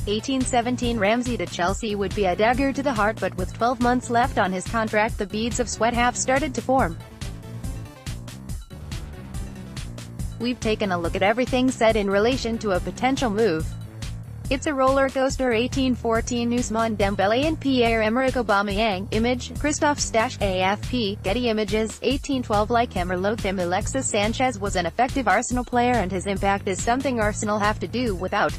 18-17 Ramsey to Chelsea would be a dagger to the heart, but with 12 months left on his contract the beads of sweat have started to form. We've taken a look at everything said in relation to a potential move. It's a roller coaster. 18-14 Ousmane Dembele and Pierre-Emerick Aubameyang. Image, CHRISTOF STACHE, AFP, Getty Images. 18-12 Like him or loathe him, Alexis Sanchez was an effective Arsenal player and his impact is something Arsenal have to do without.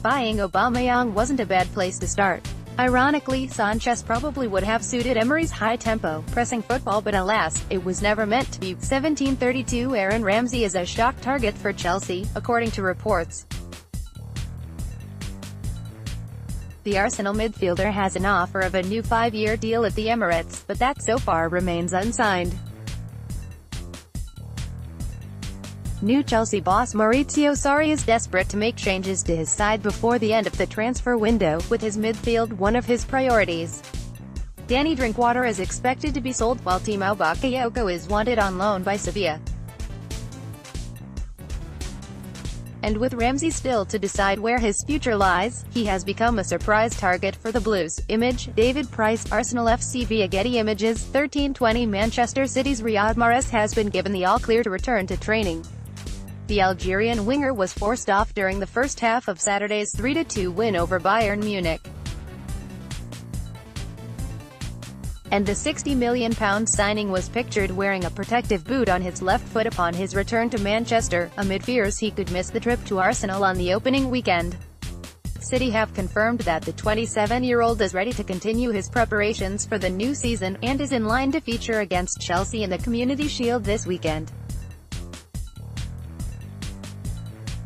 Buying Aubameyang wasn't a bad place to start. Ironically, Sanchez probably would have suited Emery's high-tempo, pressing football, but alas, it was never meant to be. 17-32 Aaron Ramsey is a shock target for Chelsea, according to reports. The Arsenal midfielder has an offer of a new 5-year deal at the Emirates, but that so far remains unsigned. New Chelsea boss Maurizio Sarri is desperate to make changes to his side before the end of the transfer window, with his midfield one of his priorities. Danny Drinkwater is expected to be sold, while Timo Bakayoko is wanted on loan by Sevilla. And with Ramsey still to decide where his future lies, he has become a surprise target for the Blues. Image, David Price, Arsenal FC via Getty Images. 13-20 Manchester City's Riyad Mahrez has been given the all-clear to return to training. The Algerian winger was forced off during the first half of Saturday's 3-2 win over Bayern Munich. And the £60 million signing was pictured wearing a protective boot on his left foot upon his return to Manchester, amid fears he could miss the trip to Arsenal on the opening weekend. City have confirmed that the 27-year-old is ready to continue his preparations for the new season, and is in line to feature against Chelsea in the Community Shield this weekend.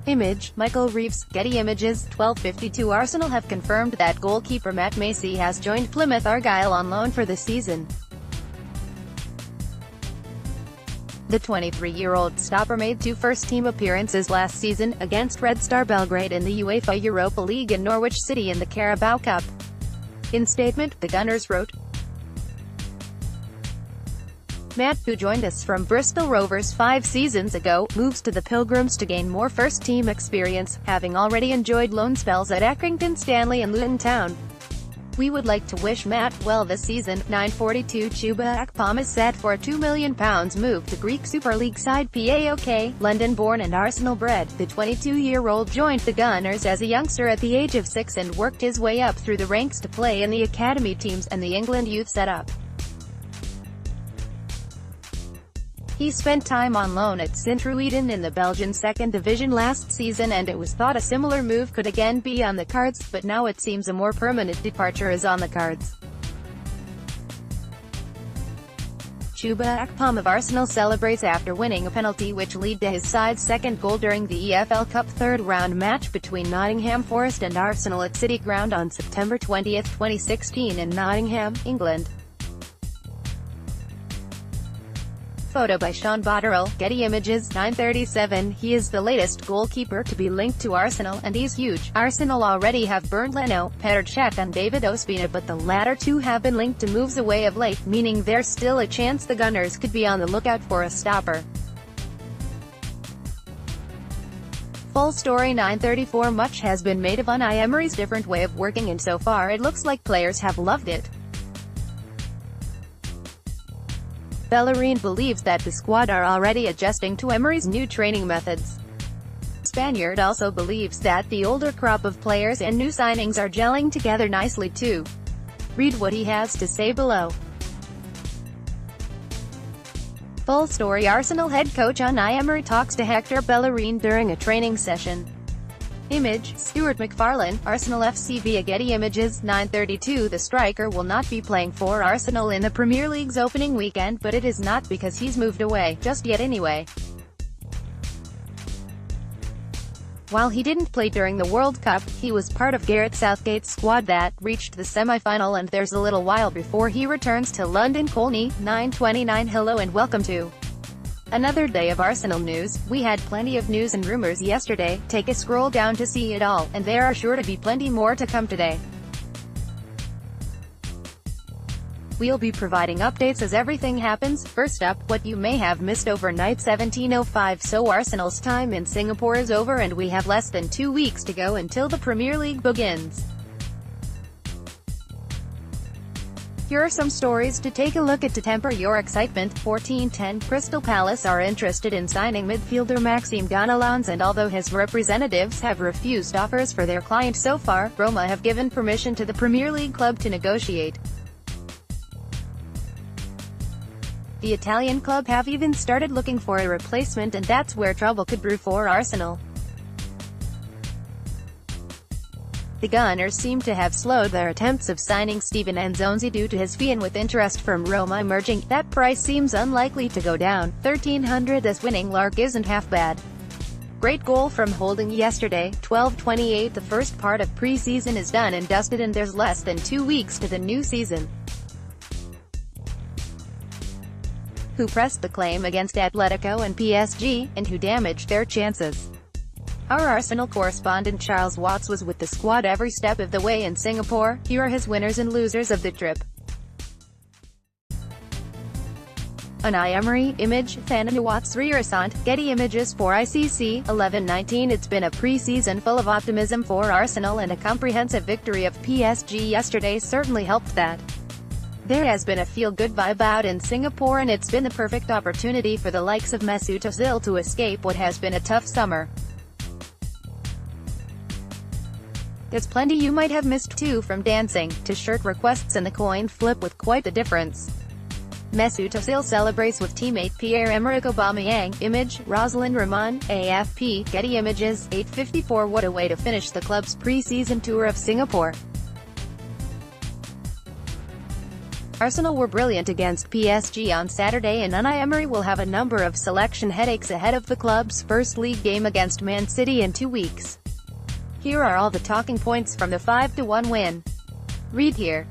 Image, Michael Reeves, Getty Images. 12:52 Arsenal have confirmed that goalkeeper Matt Macey has joined Plymouth Argyle on loan for the season. The 23-year-old stopper made 2 first-team appearances last season, against Red Star Belgrade in the UEFA Europa League and Norwich City in the Carabao Cup. In statement, the Gunners wrote, Matt, who joined us from Bristol Rovers 5 seasons ago, moves to the Pilgrims to gain more first-team experience, having already enjoyed loan spells at Accrington Stanley and Luton Town. We would like to wish Matt well this season. 9:42 Chuba Akpom is set for a £2 million move to Greek Super League side PAOK. London-born and Arsenal-bred, the 22-year-old joined the Gunners as a youngster at the age of 6 and worked his way up through the ranks to play in the academy teams and the England youth setup. He spent time on loan at Sint-Truiden in the Belgian second division last season, and it was thought a similar move could again be on the cards, but now it seems a more permanent departure is on the cards. Chuba Akpom of Arsenal celebrates after winning a penalty which led to his side's second goal during the EFL Cup third-round match between Nottingham Forest and Arsenal at City Ground on September 20, 2016 in Nottingham, England. Photo by Sean Botterill, Getty Images. 9:37 He is the latest goalkeeper to be linked to Arsenal, and he's huge. Arsenal already have Bernd Leno, Petr Cech and David Ospina, but the latter two have been linked to moves away of late, meaning there's still a chance the Gunners could be on the lookout for a stopper. Full story. 9:34 Much has been made of Unai Emery's different way of working, and so far it looks like players have loved it. Bellerin believes that the squad are already adjusting to Emery's new training methods. Spaniard also believes that the older crop of players and new signings are gelling together nicely too. Read what he has to say below. Full story. Arsenal head coach Unai Emery talks to Hector Bellerin during a training session. Image, Stuart McFarlane, Arsenal FC via Getty Images. 9:32 The striker will not be playing for Arsenal in the Premier League's opening weekend, but it is not because he's moved away, just yet anyway. While he didn't play during the World Cup, he was part of Gareth Southgate's squad that reached the semi-final, and there's a little while before he returns to London Colney. 9:29 Hello and welcome to another day of Arsenal news. We had plenty of news and rumors yesterday. Take a scroll down to see it all, and there are sure to be plenty more to come today. We'll be providing updates as everything happens. First up, what you may have missed overnight. 17:05. So Arsenal's time in Singapore is over and we have less than 2 weeks to go until the Premier League begins. Here are some stories to take a look at to temper your excitement. 14:10. Crystal Palace are interested in signing midfielder Maxime Gonalons, and although his representatives have refused offers for their client so far, Roma have given permission to the Premier League club to negotiate. The Italian club have even started looking for a replacement, and that's where trouble could brew for Arsenal. The Gunners seem to have slowed their attempts of signing Steven Nzonzi due to his fee, and with interest from Roma emerging, that price seems unlikely to go down. 1300. This winning lark isn't half bad. Great goal from Holding yesterday. 12:28. The first part of pre-season is done and dusted and there's less than 2 weeks to the new season. Who pressed the claim against Atletico and PSG, and who damaged their chances? Our Arsenal correspondent Charles Watts was with the squad every step of the way in Singapore. Here are his winners and losers of the trip. Unai Emery, Image, Fan Watts Rieressant, Getty Images for ICC, 11:19. It's been a pre-season full of optimism for Arsenal, and a comprehensive victory of PSG yesterday certainly helped that. There has been a feel-good vibe out in Singapore, and it's been the perfect opportunity for the likes of Mesut Ozil to escape what has been a tough summer. There's plenty you might have missed too, from dancing, to shirt requests and the coin flip with quite the difference. Mesut Ozil celebrates with teammate Pierre-Emerick Aubameyang, Image, Rosalind Rahman, AFP, Getty Images, 8:54. What a way to finish the club's pre-season tour of Singapore. Arsenal were brilliant against PSG on Saturday, and Unai Emery will have a number of selection headaches ahead of the club's first league game against Man City in 2 weeks. Here are all the talking points from the 5-1 win. Read here.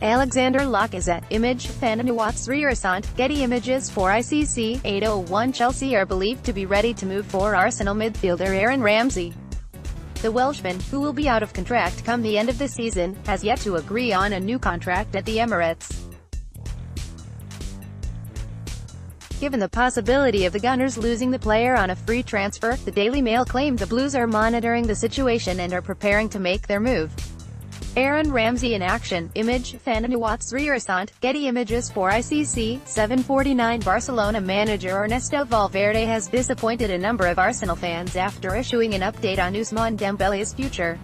Alexander Lacazette, Image, Fan Watts Rieressant, Getty Images for ICC, 8:01. Chelsea are believed to be ready to move for Arsenal midfielder Aaron Ramsey. The Welshman, who will be out of contract come the end of the season, has yet to agree on a new contract at the Emirates. Given the possibility of the Gunners losing the player on a free transfer, the Daily Mail claimed the Blues are monitoring the situation and are preparing to make their move. Aaron Ramsey in action, Image, Fan Watts Rieressant, Getty Images for ICC, 7:49. Barcelona manager Ernesto Valverde has disappointed a number of Arsenal fans after issuing an update on Ousmane Dembele's future.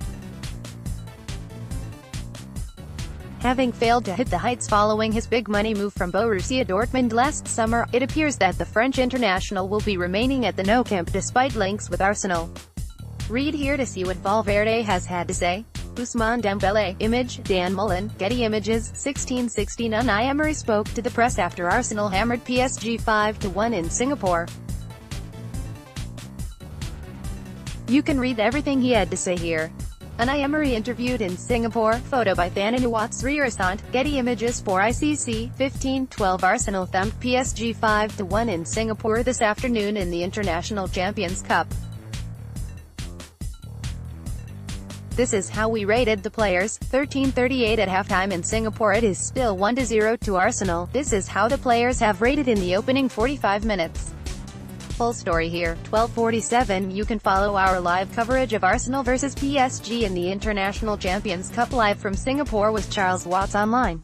Having failed to hit the heights following his big money move from Borussia Dortmund last summer, it appears that the French international will be remaining at the Nou Camp despite links with Arsenal. Read here to see what Valverde has had to say. Ousmane Dembele, Image, Dan Mullen, Getty Images, 16:16. Unai Emery spoke to the press after Arsenal hammered PSG 5-1 in Singapore. You can read everything he had to say here. Unai Emery interviewed in Singapore. Photo by Fan Watts Rieressant, Getty Images for ICC, 15:12. Arsenal thumped PSG 5-1 in Singapore this afternoon in the International Champions Cup. This is how we rated the players. 13:38 at halftime in Singapore. It is still 1-0 to Arsenal. This is how the players have rated in the opening 45 minutes. Full story here. 12:47. You can follow our live coverage of Arsenal vs PSG in the International Champions Cup live from Singapore with Charles Watts online.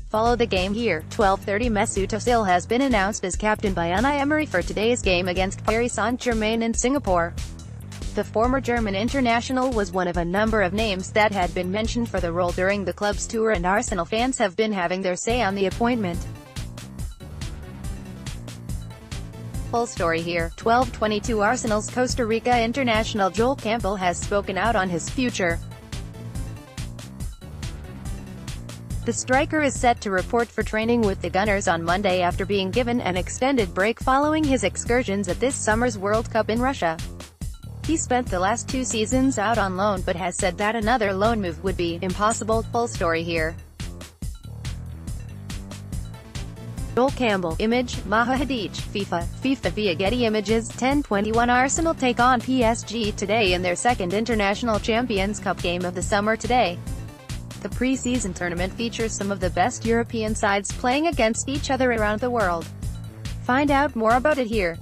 Follow the game here. 12:30. Mesut Ozil has been announced as captain by Unai Emery for today's game against Paris Saint-Germain in Singapore. The former German international was one of a number of names that had been mentioned for the role during the club's tour, and Arsenal fans have been having their say on the appointment. Full story here. 12:22. Arsenal's Costa Rica international Joel Campbell has spoken out on his future. The striker is set to report for training with the Gunners on Monday after being given an extended break following his excursions at this summer's World Cup in Russia. He spent the last 2 seasons out on loan but has said that another loan move would be impossible. Full story here. Joel Campbell, Image, Maha Hadij, FIFA via Getty Images. 10:21 Arsenal take on PSG today in their second International Champions Cup game of the summer today. The pre-season tournament features some of the best European sides playing against each other around the world. Find out more about it here.